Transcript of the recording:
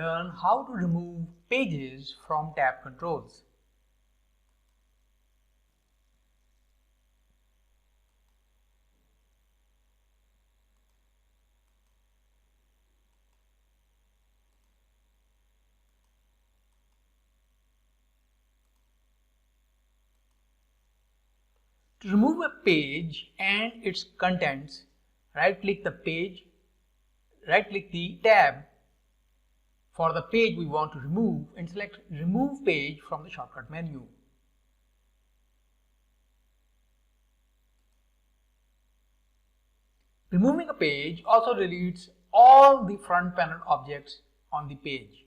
learn how to remove pages from tab controls. To remove a page and its contents, right-click the page, right-click the tab for the page we want to remove and select Remove Page from the shortcut menu. Removing a page also deletes all the front panel objects on the page.